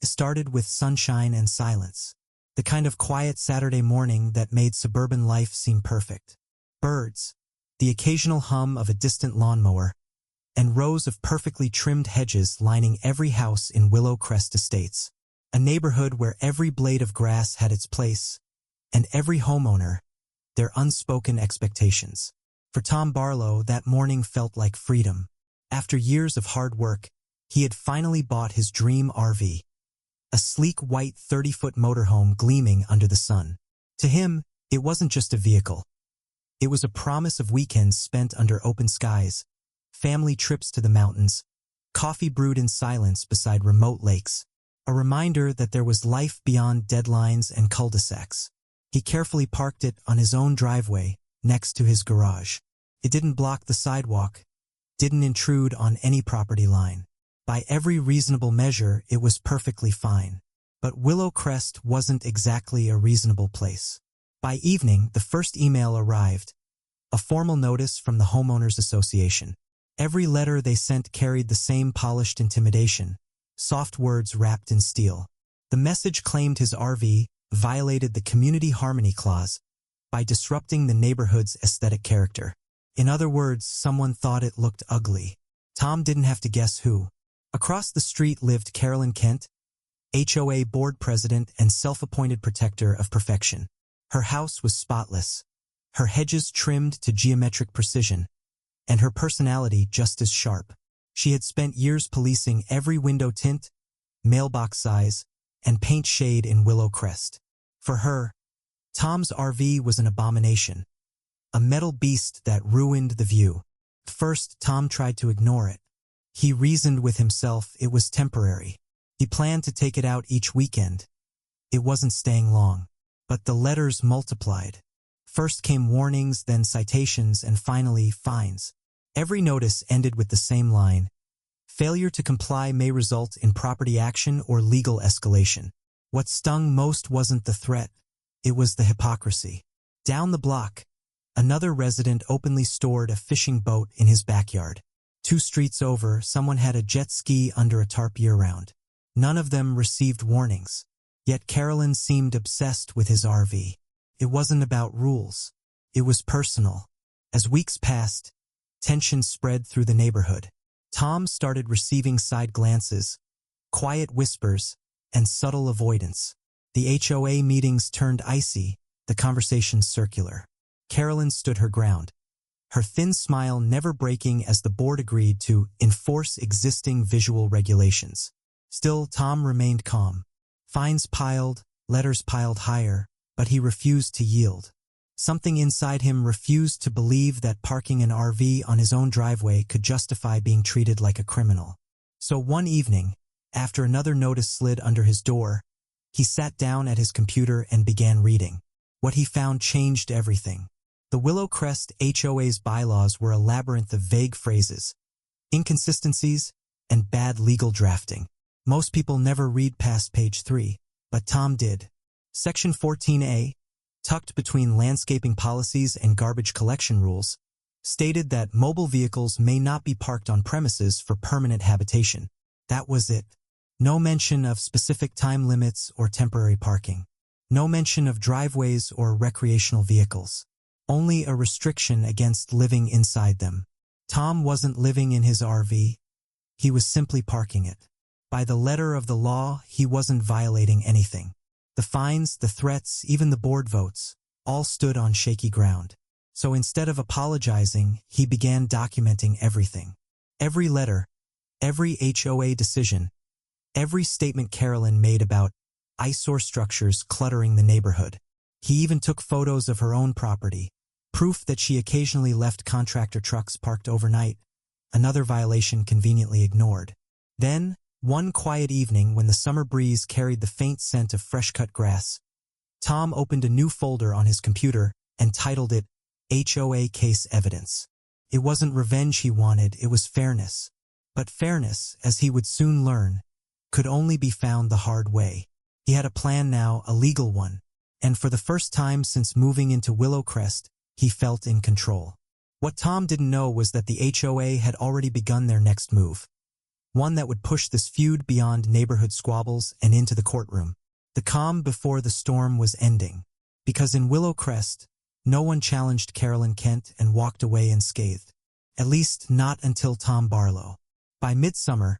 started with sunshine and silence, the kind of quiet Saturday morning that made suburban life seem perfect. Birds, the occasional hum of a distant lawnmower, and rows of perfectly trimmed hedges lining every house in Willow Crest Estates, a neighborhood where every blade of grass had its place, and every homeowner, their unspoken expectations. For Tom Barlow, that morning felt like freedom. After years of hard work, he had finally bought his dream RV, a sleek white 30-foot motorhome gleaming under the sun. To him, it wasn't just a vehicle. It was a promise of weekends spent under open skies, family trips to the mountains, coffee brewed in silence beside remote lakes, a reminder that there was life beyond deadlines and cul-de-sacs. He carefully parked it on his own driveway, next to his garage. It didn't block the sidewalk, didn't intrude on any property line. By every reasonable measure, it was perfectly fine. But Willow Crest wasn't exactly a reasonable place. By evening, the first email arrived, a formal notice from the Homeowners Association. Every letter they sent carried the same polished intimidation, soft words wrapped in steel. The message claimed his RV violated the Community Harmony Clause by disrupting the neighborhood's aesthetic character. In other words, someone thought it looked ugly. Tom didn't have to guess who. Across the street lived Carolyn Kent, HOA board president and self-appointed protector of perfection. Her house was spotless, her hedges trimmed to geometric precision, and her personality just as sharp. She had spent years policing every window tint, mailbox size, and paint shade in Willow Crest. For her, Tom's RV was an abomination, a metal beast that ruined the view. First, Tom tried to ignore it. He reasoned with himself it was temporary. He planned to take it out each weekend. It wasn't staying long. But the letters multiplied. First came warnings, then citations, and finally fines. Every notice ended with the same line: failure to comply may result in property action or legal escalation. What stung most wasn't the threat, it was the hypocrisy. Down the block, another resident openly stored a fishing boat in his backyard. 2 streets over, someone had a jet ski under a tarp year-round. None of them received warnings. Yet Carolyn seemed obsessed with his RV. It wasn't about rules. It was personal. As weeks passed, tension spread through the neighborhood. Tom started receiving side glances, quiet whispers, and subtle avoidance. The HOA meetings turned icy, the conversations circular. Carolyn stood her ground, her thin smile never breaking as the board agreed to enforce existing visual regulations. Still, Tom remained calm. Fines piled, letters piled higher, but he refused to yield. Something inside him refused to believe that parking an RV on his own driveway could justify being treated like a criminal. So one evening, after another notice slid under his door, he sat down at his computer and began reading. What he found changed everything. The Willow Crest HOA's bylaws were a labyrinth of vague phrases, inconsistencies, and bad legal drafting. Most people never read past page 3, but Tom did. Section 14A, tucked between landscaping policies and garbage collection rules, stated that mobile vehicles may not be parked on premises for permanent habitation. That was it. No mention of specific time limits or temporary parking. No mention of driveways or recreational vehicles. Only a restriction against living inside them. Tom wasn't living in his RV. He was simply parking it. By the letter of the law, he wasn't violating anything. The fines, the threats, even the board votes, all stood on shaky ground. So instead of apologizing, he began documenting everything. Every letter, every HOA decision, every statement Carolyn made about eyesore structures cluttering the neighborhood. He even took photos of her own property, proof that she occasionally left contractor trucks parked overnight, another violation conveniently ignored. Then, one quiet evening when the summer breeze carried the faint scent of fresh-cut grass, Tom opened a new folder on his computer and titled it HOA Case Evidence. It wasn't revenge he wanted, it was fairness. But fairness, as he would soon learn, could only be found the hard way. He had a plan now, a legal one, and for the first time since moving into Willow Crest, he felt in control. What Tom didn't know was that the HOA had already begun their next move. one that would push this feud beyond neighborhood squabbles and into the courtroom. The calm before the storm was ending, because in Willow Crest, no one challenged Carolyn Kent and walked away unscathed, at least not until Tom Barlow. By midsummer,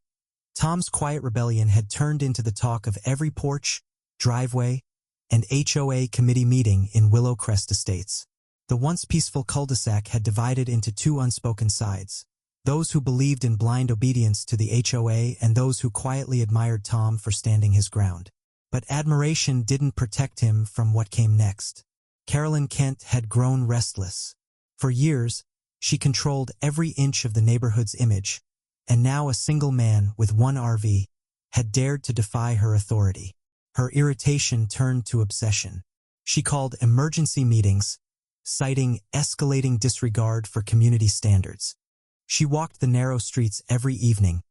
Tom's quiet rebellion had turned into the talk of every porch, driveway, and HOA committee meeting in Willow Crest Estates. The once peaceful cul-de-sac had divided into two unspoken sides, those who believed in blind obedience to the HOA and those who quietly admired Tom for standing his ground. But admiration didn't protect him from what came next. Carolyn Kent had grown restless. For years, she controlled every inch of the neighborhood's image, and now a single man with one RV had dared to defy her authority. Her irritation turned to obsession. She called emergency meetings, citing escalating disregard for community standards. She walked the narrow streets every evening,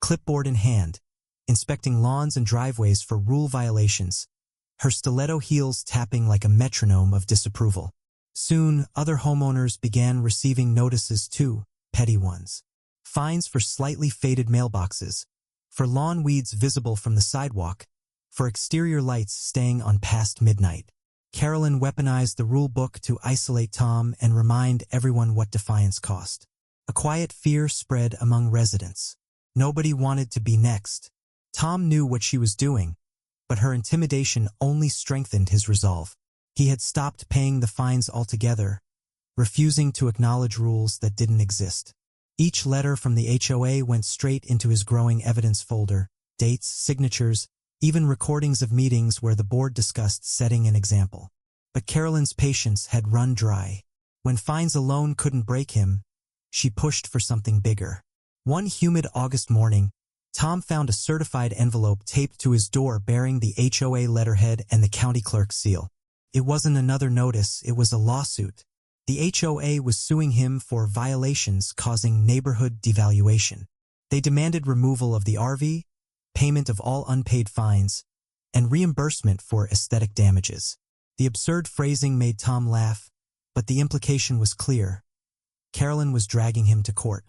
clipboard in hand, inspecting lawns and driveways for rule violations, her stiletto heels tapping like a metronome of disapproval. Soon, other homeowners began receiving notices too, petty ones. Fines for slightly faded mailboxes, for lawn weeds visible from the sidewalk, for exterior lights staying on past midnight. Carolyn weaponized the rule book to isolate Tom and remind everyone what defiance cost. A quiet fear spread among residents. Nobody wanted to be next. Tom knew what she was doing, but her intimidation only strengthened his resolve. He had stopped paying the fines altogether, refusing to acknowledge rules that didn't exist. Each letter from the HOA went straight into his growing evidence folder, dates, signatures, even recordings of meetings where the board discussed setting an example. But Carolyn's patience had run dry. When fines alone couldn't break him, she pushed for something bigger. One humid August morning, Tom found a certified envelope taped to his door bearing the HOA letterhead and the county clerk's seal. It wasn't another notice, it was a lawsuit. The HOA was suing him for violations causing neighborhood devaluation. They demanded removal of the RV, payment of all unpaid fines, and reimbursement for aesthetic damages. The absurd phrasing made Tom laugh, but the implication was clear. Carolyn was dragging him to court.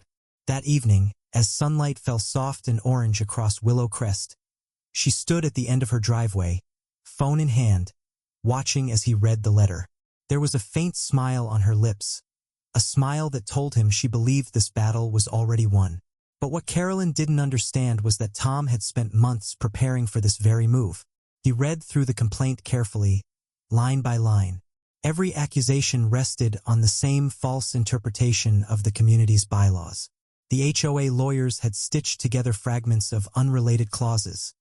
That evening, as sunlight fell soft and orange across Willow Crest, she stood at the end of her driveway, phone in hand, watching as he read the letter. There was a faint smile on her lips, a smile that told him she believed this battle was already won. But what Carolyn didn't understand was that Tom had spent months preparing for this very move. He read through the complaint carefully, line by line. Every accusation rested on the same false interpretation of the community's bylaws. The HOA lawyers had stitched together fragments of unrelated clauses,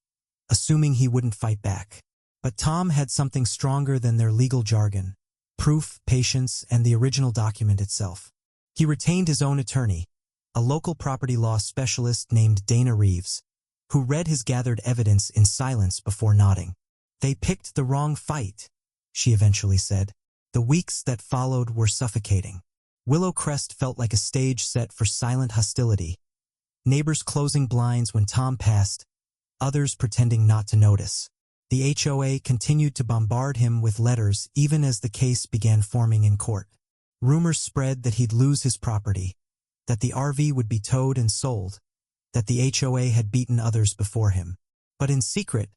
assuming he wouldn't fight back. But Tom had something stronger than their legal jargon: proof, patience, and the original document itself. He retained his own attorney, a local property law specialist named Dana Reeves, who read his gathered evidence in silence before nodding. "They picked the wrong fight," she eventually said. The weeks that followed were suffocating. Willow Crest felt like a stage set for silent hostility, neighbors closing blinds when Tom passed, others pretending not to notice. The HOA continued to bombard him with letters even as the case began forming in court. Rumors spread that he'd lose his property, that the RV would be towed and sold, that the HOA had beaten others before him. But in secret,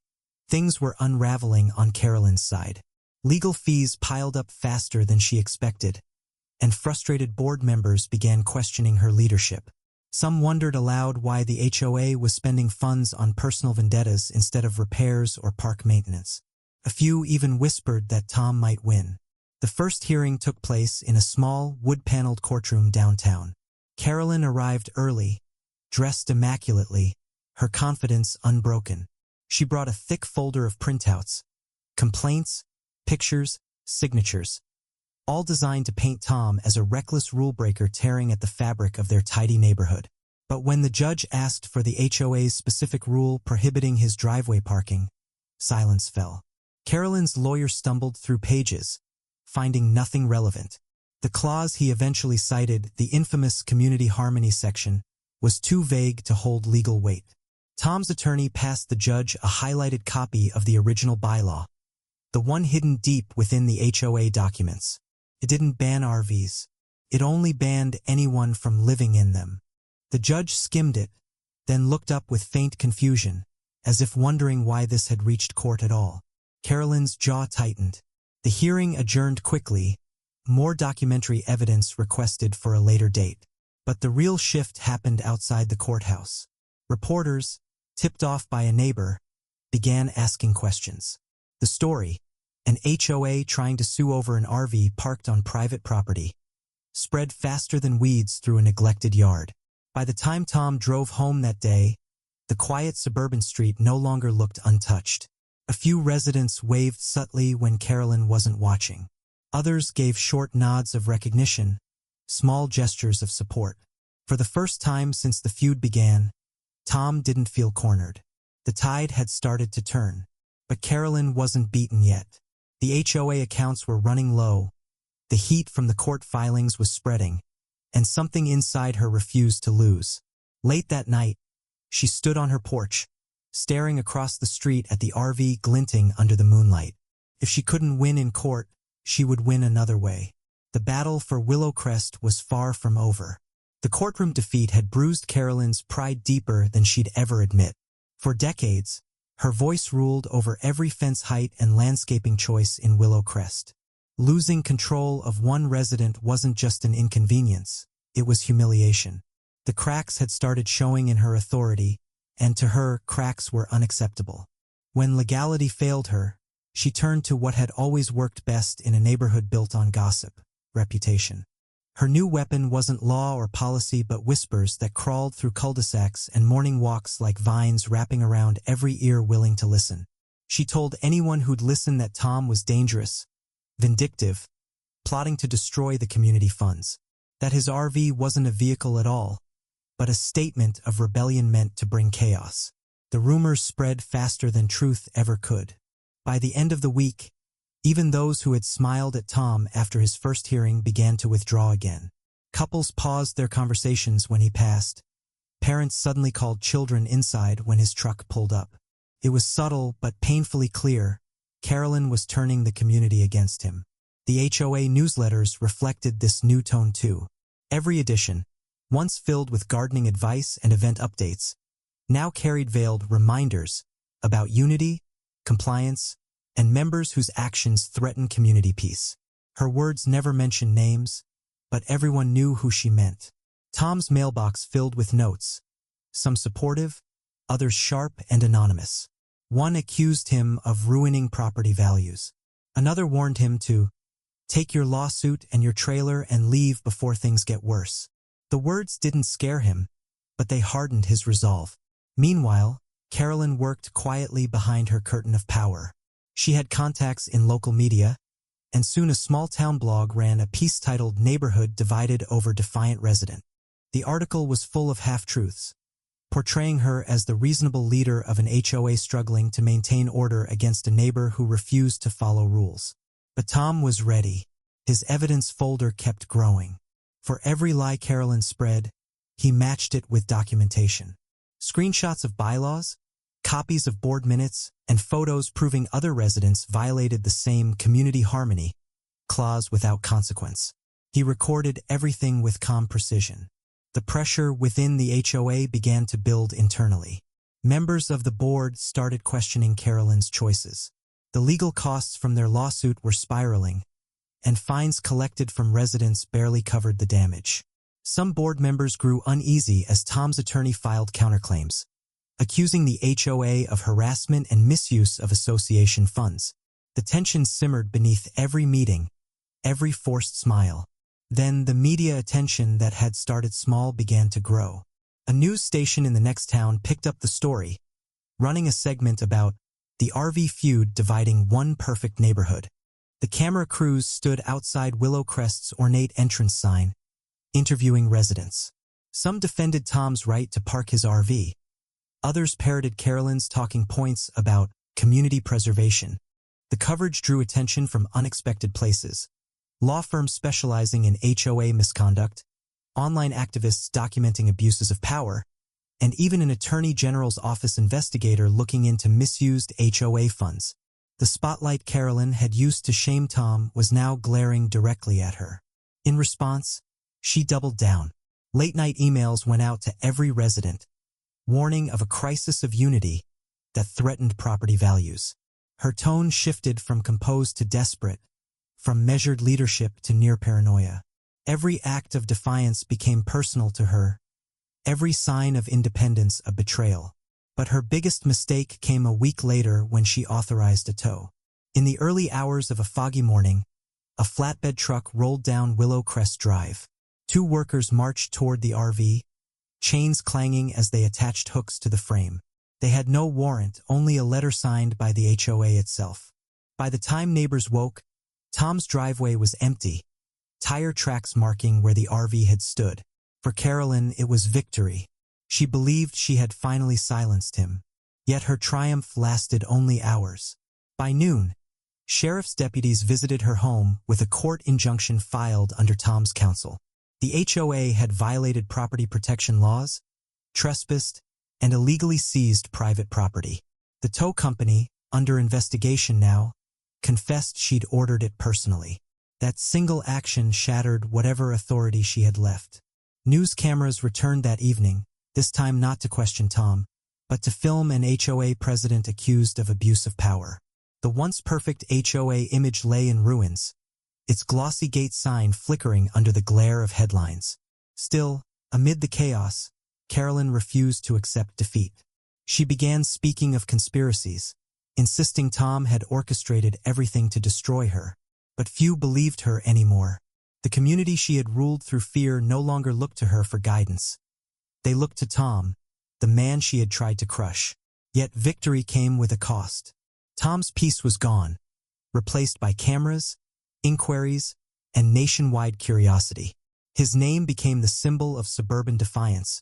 things were unraveling on Carolyn's side. Legal fees piled up faster than she expected, and frustrated board members began questioning her leadership. Some wondered aloud why the HOA was spending funds on personal vendettas instead of repairs or park maintenance. A few even whispered that Tom might win. The first hearing took place in a small, wood-paneled courtroom downtown. Carolyn arrived early, dressed immaculately, her confidence unbroken. She brought a thick folder of printouts, complaints, pictures, signatures, all designed to paint Tom as a reckless rule-breaker tearing at the fabric of their tidy neighborhood. But when the judge asked for the HOA's specific rule prohibiting his driveway parking, silence fell. Carolyn's lawyer stumbled through pages, finding nothing relevant. The clause he eventually cited, the infamous community harmony section, was too vague to hold legal weight. Tom's attorney passed the judge a highlighted copy of the original bylaw, the one hidden deep within the HOA documents. It didn't ban RVs. It only banned anyone from living in them. The judge skimmed it, then looked up with faint confusion, as if wondering why this had reached court at all. Carolyn's jaw tightened. The hearing adjourned quickly, more documentary evidence requested for a later date. But the real shift happened outside the courthouse. Reporters, tipped off by a neighbor, began asking questions. The story, an HOA trying to sue over an RV parked on private property, spread faster than weeds through a neglected yard. By the time Tom drove home that day, the quiet suburban street no longer looked untouched. A few residents waved subtly when Carolyn wasn't watching. Others gave short nods of recognition, small gestures of support. For the first time since the feud began, Tom didn't feel cornered. The tide had started to turn, but Carolyn wasn't beaten yet. The HOA accounts were running low, the heat from the court filings was spreading, and something inside her refused to lose. Late that night, she stood on her porch, staring across the street at the RV glinting under the moonlight. If she couldn't win in court, she would win another way. The battle for Willow Crest was far from over. The courtroom defeat had bruised Carolyn's pride deeper than she'd ever admit. For decades, her voice ruled over every fence height and landscaping choice in Willow Crest. Losing control of one resident wasn't just an inconvenience, it was humiliation. The cracks had started showing in her authority, and to her, cracks were unacceptable. When legality failed her, she turned to what had always worked best in a neighborhood built on gossip: reputation. Her new weapon wasn't law or policy but whispers that crawled through cul-de-sacs and morning walks like vines wrapping around every ear willing to listen. She told anyone who'd listen that Tom was dangerous, vindictive, plotting to destroy the community funds, that his RV wasn't a vehicle at all, but a statement of rebellion meant to bring chaos. The rumors spread faster than truth ever could. By the end of the week, even those who had smiled at Tom after his first hearing began to withdraw again. Couples paused their conversations when he passed. Parents suddenly called children inside when his truck pulled up. It was subtle but painfully clear. Carolyn was turning the community against him. The HOA newsletters reflected this new tone too. Every edition, once filled with gardening advice and event updates, now carried veiled reminders about unity, compliance, and members whose actions threaten community peace. Her words never mentioned names, but everyone knew who she meant. Tom's mailbox filled with notes, some supportive, others sharp and anonymous. One accused him of ruining property values. Another warned him to take your lawsuit and your trailer and leave before things get worse. The words didn't scare him, but they hardened his resolve. Meanwhile, Carolyn worked quietly behind her curtain of power. She had contacts in local media, and soon a small-town blog ran a piece titled "Neighborhood Divided Over Defiant Resident." The article was full of half-truths, portraying her as the reasonable leader of an HOA struggling to maintain order against a neighbor who refused to follow rules. But Tom was ready. His evidence folder kept growing. For every lie Carolyn spread, he matched it with documentation. Screenshots of bylaws, copies of board minutes, and photos proving other residents violated the same community harmony clause without consequence. He recorded everything with calm precision. The pressure within the HOA began to build internally. Members of the board started questioning Carolyn's choices. The legal costs from their lawsuit were spiraling, and fines collected from residents barely covered the damage. Some board members grew uneasy as Tom's attorney filed counterclaims, accusing the HOA of harassment and misuse of association funds. The tension simmered beneath every meeting, every forced smile. Then the media attention that had started small began to grow. A news station in the next town picked up the story, running a segment about the RV feud dividing one perfect neighborhood. The camera crews stood outside Willow Crest's ornate entrance sign, interviewing residents. Some defended Tom's right to park his RV. Others parroted Carolyn's talking points about community preservation. The coverage drew attention from unexpected places: law firms specializing in HOA misconduct, online activists documenting abuses of power, and even an attorney general's office investigator looking into misused HOA funds. The spotlight Carolyn had used to shame Tom was now glaring directly at her. In response, she doubled down. Late-night emails went out to every resident, warning of a crisis of unity that threatened property values. Her tone shifted from composed to desperate, from measured leadership to near paranoia. Every act of defiance became personal to her, every sign of independence a betrayal. But her biggest mistake came a week later when she authorized a tow. In the early hours of a foggy morning, a flatbed truck rolled down Willow Crest Drive. Two workers marched toward the RV, chains clanging as they attached hooks to the frame. They had no warrant, only a letter signed by the HOA itself. By the time neighbors woke, Tom's driveway was empty, tire tracks marking where the RV had stood. For Carolyn, it was victory. She believed she had finally silenced him. Yet her triumph lasted only hours. By noon, sheriff's deputies visited her home with a court injunction filed under Tom's counsel. The HOA had violated property protection laws, trespassed, and illegally seized private property. The tow company, under investigation now, confessed she'd ordered it personally. That single action shattered whatever authority she had left. News cameras returned that evening, this time not to question Tom, but to film an HOA president accused of abuse of power. The once perfect HOA image lay in ruins, its glossy gate sign flickering under the glare of headlines. Still, amid the chaos, Carolyn refused to accept defeat. She began speaking of conspiracies, insisting Tom had orchestrated everything to destroy her. But few believed her anymore. The community she had ruled through fear no longer looked to her for guidance. They looked to Tom, the man she had tried to crush. Yet victory came with a cost. Tom's peace was gone, replaced by cameras, inquiries, and nationwide curiosity. His name became the symbol of suburban defiance,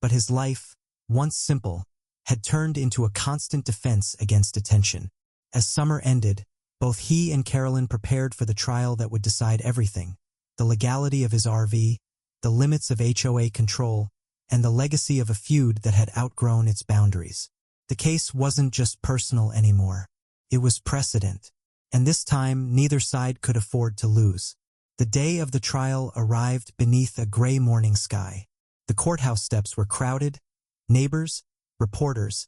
but his life, once simple, had turned into a constant defense against attention. As summer ended, both he and Carolyn prepared for the trial that would decide everything: the legality of his RV, the limits of HOA control, and the legacy of a feud that had outgrown its boundaries. The case wasn't just personal anymore. It was precedent. And this time, neither side could afford to lose. The day of the trial arrived beneath a gray morning sky. The courthouse steps were crowded. Neighbors, reporters,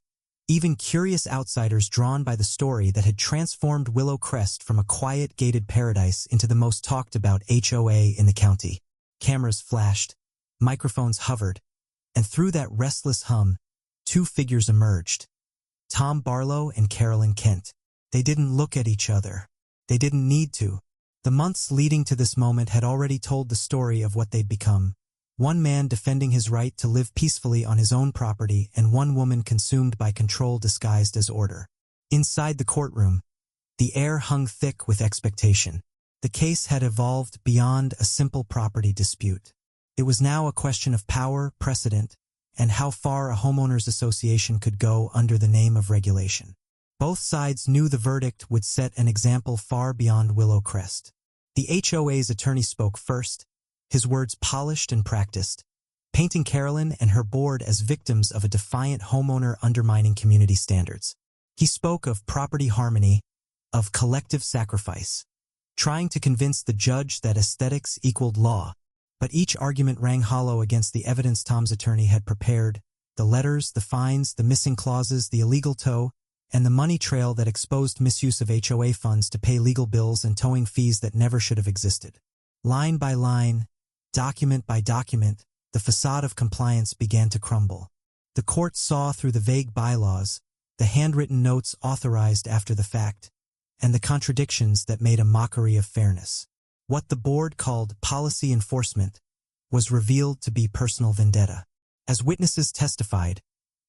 even curious outsiders drawn by the story that had transformed Willow Crest from a quiet, gated paradise into the most talked-about HOA in the county. Cameras flashed, microphones hovered, and through that restless hum, two figures emerged: Tom Barlow and Carolyn Kent. They didn't look at each other. They didn't need to. The months leading to this moment had already told the story of what they'd become. One man defending his right to live peacefully on his own property, and one woman consumed by control disguised as order. Inside the courtroom, the air hung thick with expectation. The case had evolved beyond a simple property dispute. It was now a question of power, precedent, and how far a homeowners association could go under the name of regulation. Both sides knew the verdict would set an example far beyond Willow Crest. The HOA's attorney spoke first, his words polished and practiced, painting Carolyn and her board as victims of a defiant homeowner undermining community standards. He spoke of property harmony, of collective sacrifice, trying to convince the judge that aesthetics equaled law. But each argument rang hollow against the evidence Tom's attorney had prepared: the letters, the fines, the missing clauses, the illegal tow, and the money trail that exposed misuse of HOA funds to pay legal bills and towing fees that never should have existed. Line by line, document by document, the facade of compliance began to crumble. The court saw through the vague bylaws, the handwritten notes authorized after the fact, and the contradictions that made a mockery of fairness. What the board called policy enforcement was revealed to be personal vendetta. As witnesses testified,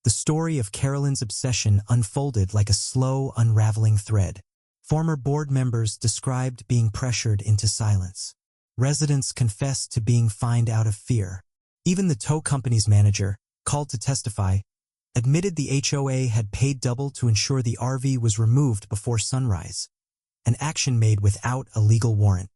the story of Carolyn's obsession unfolded like a slow, unraveling thread. Former board members described being pressured into silence. Residents confessed to being fined out of fear. Even the tow company's manager, called to testify, admitted the HOA had paid double to ensure the RV was removed before sunrise, an action made without a legal warrant.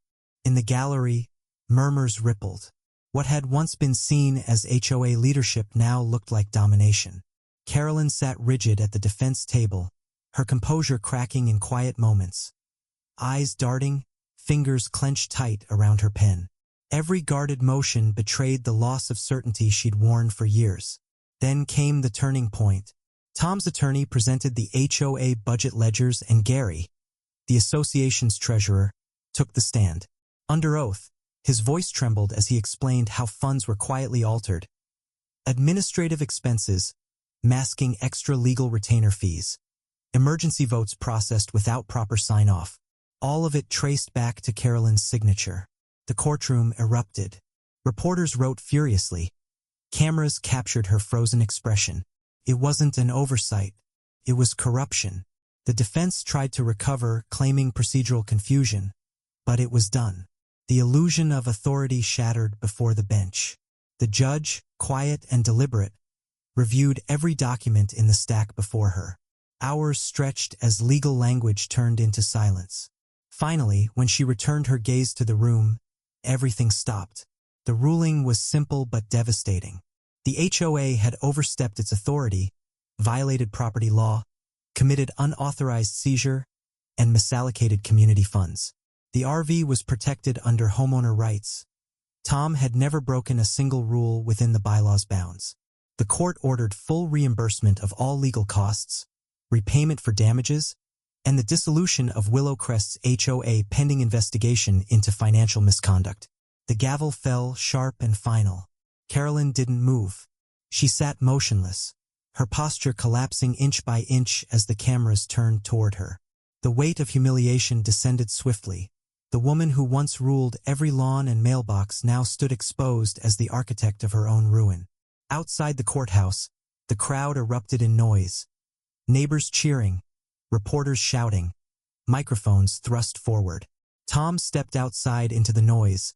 In the gallery, murmurs rippled. What had once been seen as HOA leadership now looked like domination. Carolyn sat rigid at the defense table, her composure cracking in quiet moments. Eyes darting, fingers clenched tight around her pen. Every guarded motion betrayed the loss of certainty she'd worn for years. Then came the turning point. Tom's attorney presented the HOA budget ledgers and Gary, the association's treasurer, took the stand. Under oath, his voice trembled as he explained how funds were quietly altered. Administrative expenses, masking extra legal retainer fees. Emergency votes processed without proper sign-off. All of it traced back to Carolyn's signature. The courtroom erupted. Reporters wrote furiously. Cameras captured her frozen expression. It wasn't an oversight. It was corruption. The defense tried to recover, claiming procedural confusion, but it was done. The illusion of authority shattered before the bench. The judge, quiet and deliberate, reviewed every document in the stack before her. Hours stretched as legal language turned into silence. Finally, when she returned her gaze to the room, everything stopped. The ruling was simple but devastating. The HOA had overstepped its authority, violated property law, committed unauthorized seizure, and misallocated community funds. The RV was protected under homeowner rights. Tom had never broken a single rule within the bylaw's bounds. The court ordered full reimbursement of all legal costs, repayment for damages, and the dissolution of Willowcrest's HOA pending investigation into financial misconduct. The gavel fell sharp and final. Carolyn didn't move. She sat motionless, her posture collapsing inch by inch as the cameras turned toward her. The weight of humiliation descended swiftly. The woman who once ruled every lawn and mailbox now stood exposed as the architect of her own ruin. Outside the courthouse, the crowd erupted in noise. Neighbors cheering, reporters shouting, microphones thrust forward. Tom stepped outside into the noise,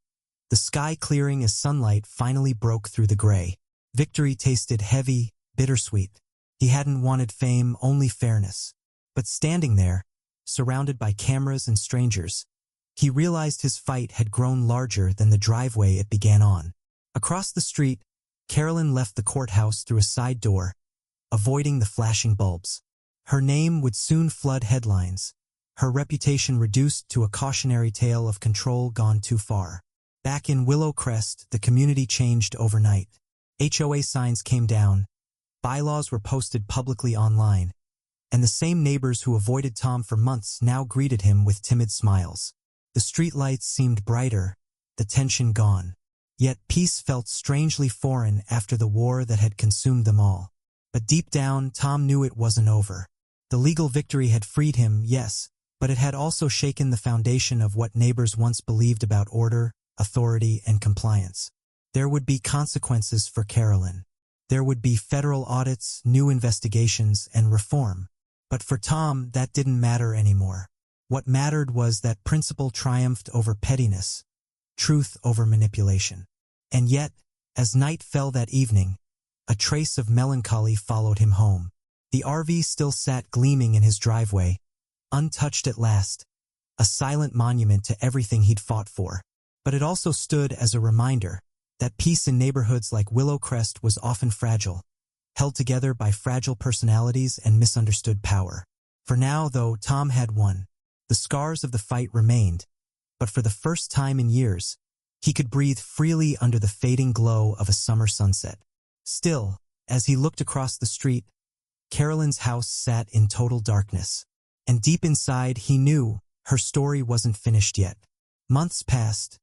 the sky clearing as sunlight finally broke through the gray. Victory tasted heavy, bittersweet. He hadn't wanted fame, only fairness. But standing there, surrounded by cameras and strangers, he realized his fight had grown larger than the driveway it began on. Across the street, Carolyn left the courthouse through a side door, avoiding the flashing bulbs. Her name would soon flood headlines, her reputation reduced to a cautionary tale of control gone too far. Back in Willowcrest, the community changed overnight. HOA signs came down, bylaws were posted publicly online, and the same neighbors who avoided Tom for months now greeted him with timid smiles. The streetlights seemed brighter, the tension gone. Yet peace felt strangely foreign after the war that had consumed them all. But deep down, Tom knew it wasn't over. The legal victory had freed him, yes, but it had also shaken the foundation of what neighbors once believed about order, authority, and compliance. There would be consequences for Carolyn. There would be federal audits, new investigations, and reform. But for Tom, that didn't matter anymore. What mattered was that principle triumphed over pettiness, truth over manipulation. And yet, as night fell that evening, a trace of melancholy followed him home. The RV still sat gleaming in his driveway, untouched at last, a silent monument to everything he'd fought for. But it also stood as a reminder that peace in neighborhoods like Willowcrest was often fragile, held together by fragile personalities and misunderstood power. For now, though, Tom had won. The scars of the fight remained, but for the first time in years, he could breathe freely under the fading glow of a summer sunset. Still, as he looked across the street, Carolyn's house sat in total darkness. And deep inside, he knew her story wasn't finished yet. Months passed,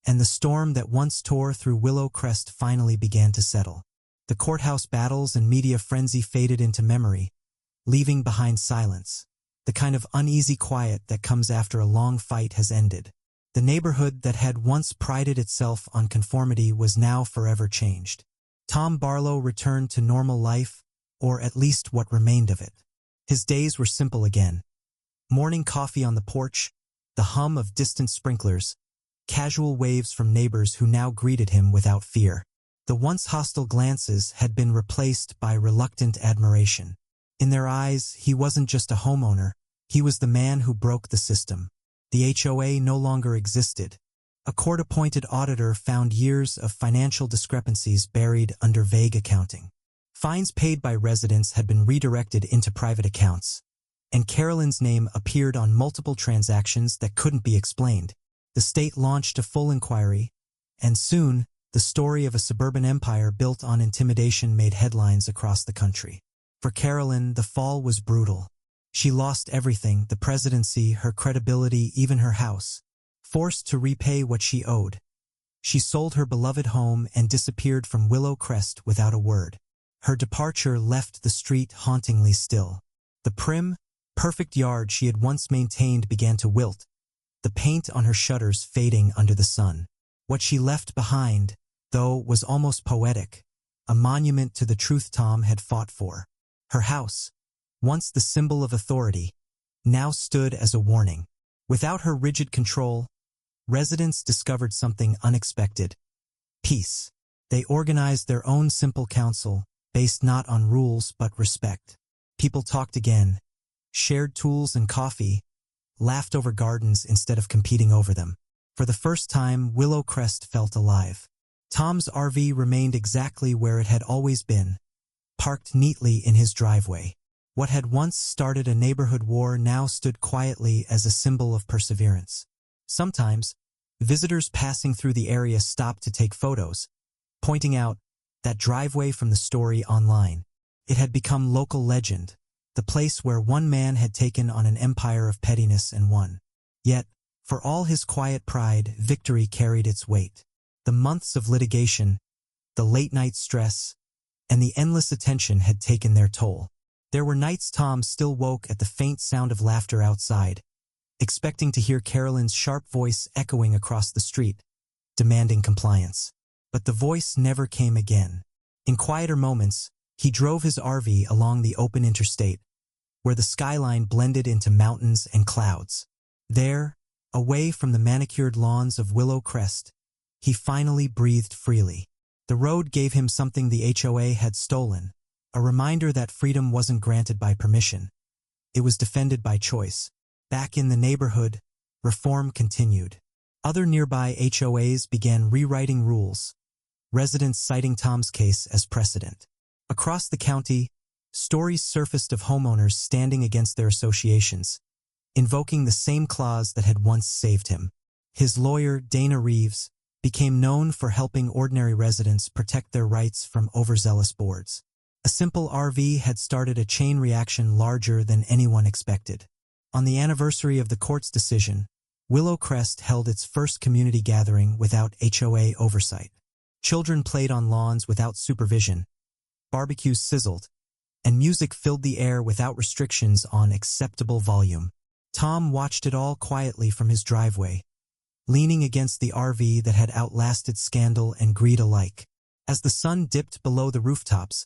and the storm that once tore through Willowcrest finally began to settle. The courthouse battles and media frenzy faded into memory, leaving behind silence, the kind of uneasy quiet that comes after a long fight has ended. The neighborhood that had once prided itself on conformity was now forever changed. Tom Barlow returned to normal life, or at least what remained of it. His days were simple again. Morning coffee on the porch, the hum of distant sprinklers, casual waves from neighbors who now greeted him without fear. The once hostile glances had been replaced by reluctant admiration. In their eyes, he wasn't just a homeowner, he was the man who broke the system. The HOA no longer existed. A court-appointed auditor found years of financial discrepancies buried under vague accounting. Fines paid by residents had been redirected into private accounts, and Carolyn's name appeared on multiple transactions that couldn't be explained. The state launched a full inquiry, and soon, the story of a suburban empire built on intimidation made headlines across the country. For Carolyn, the fall was brutal. She lost everything, the presidency, her credibility, even her house. Forced to repay what she owed, she sold her beloved home and disappeared from Willow Crest without a word. Her departure left the street hauntingly still. The prim, perfect yard she had once maintained began to wilt, the paint on her shutters fading under the sun. What she left behind, though, was almost poetic, a monument to the truth Tom had fought for. Her house, once the symbol of authority, now stood as a warning. Without her rigid control, residents discovered something unexpected: peace. They organized their own simple council, based not on rules but respect. People talked again, shared tools and coffee, laughed over gardens instead of competing over them. For the first time, Willow Crest felt alive. Tom's RV remained exactly where it had always been, parked neatly in his driveway. What had once started a neighborhood war now stood quietly as a symbol of perseverance. Sometimes, visitors passing through the area stopped to take photos, pointing out that driveway from the story online. It had become local legend, the place where one man had taken on an empire of pettiness and won. Yet, for all his quiet pride, victory carried its weight. The months of litigation, the late-night stress, and the endless attention had taken their toll. There were nights Tom still woke at the faint sound of laughter outside, expecting to hear Carolyn's sharp voice echoing across the street, demanding compliance. But the voice never came again. In quieter moments, he drove his RV along the open interstate, where the skyline blended into mountains and clouds. There, away from the manicured lawns of Willow Crest, he finally breathed freely. The road gave him something the HOA had stolen, a reminder that freedom wasn't granted by permission. It was defended by choice. Back in the neighborhood, reform continued. Other nearby HOAs began rewriting rules, residents citing Tom's case as precedent. Across the county, stories surfaced of homeowners standing against their associations, invoking the same clause that had once saved him. His lawyer, Dana Reeves, became known for helping ordinary residents protect their rights from overzealous boards. A simple RV had started a chain reaction larger than anyone expected. On the anniversary of the court's decision, Willow Crest held its first community gathering without HOA oversight. Children played on lawns without supervision, barbecues sizzled, and music filled the air without restrictions on acceptable volume. Tom watched it all quietly from his driveway, leaning against the RV that had outlasted scandal and greed alike. As the sun dipped below the rooftops,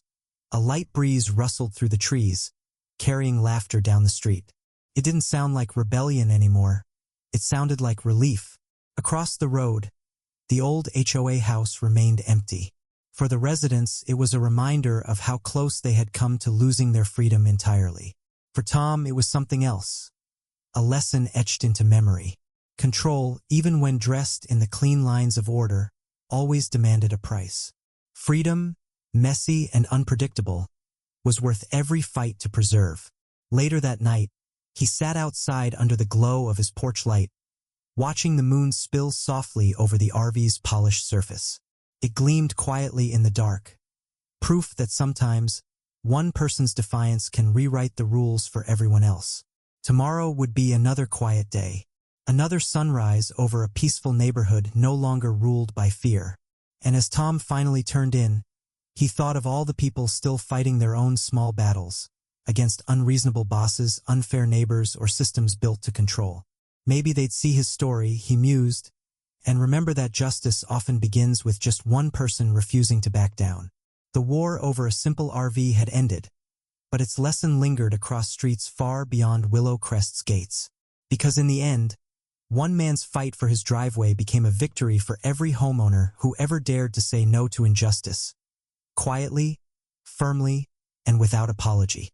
a light breeze rustled through the trees, carrying laughter down the street. It didn't sound like rebellion anymore. It sounded like relief. Across the road, the old HOA house remained empty. For the residents, it was a reminder of how close they had come to losing their freedom entirely. For Tom, it was something else, a lesson etched into memory. Control, even when dressed in the clean lines of order, always demanded a price. Freedom, messy and unpredictable, was worth every fight to preserve. Later that night, he sat outside under the glow of his porch light, watching the moon spill softly over the RV's polished surface. It gleamed quietly in the dark, proof that sometimes one person's defiance can rewrite the rules for everyone else. Tomorrow would be another quiet day, another sunrise over a peaceful neighborhood no longer ruled by fear. And as Tom finally turned in, he thought of all the people still fighting their own small battles, against unreasonable bosses, unfair neighbors, or systems built to control. Maybe they'd see his story, he mused, and remember that justice often begins with just one person refusing to back down. The war over a simple RV had ended, but its lesson lingered across streets far beyond Willow Crest's gates. Because in the end, one man's fight for his driveway became a victory for every homeowner who ever dared to say no to injustice, quietly, firmly, and without apology.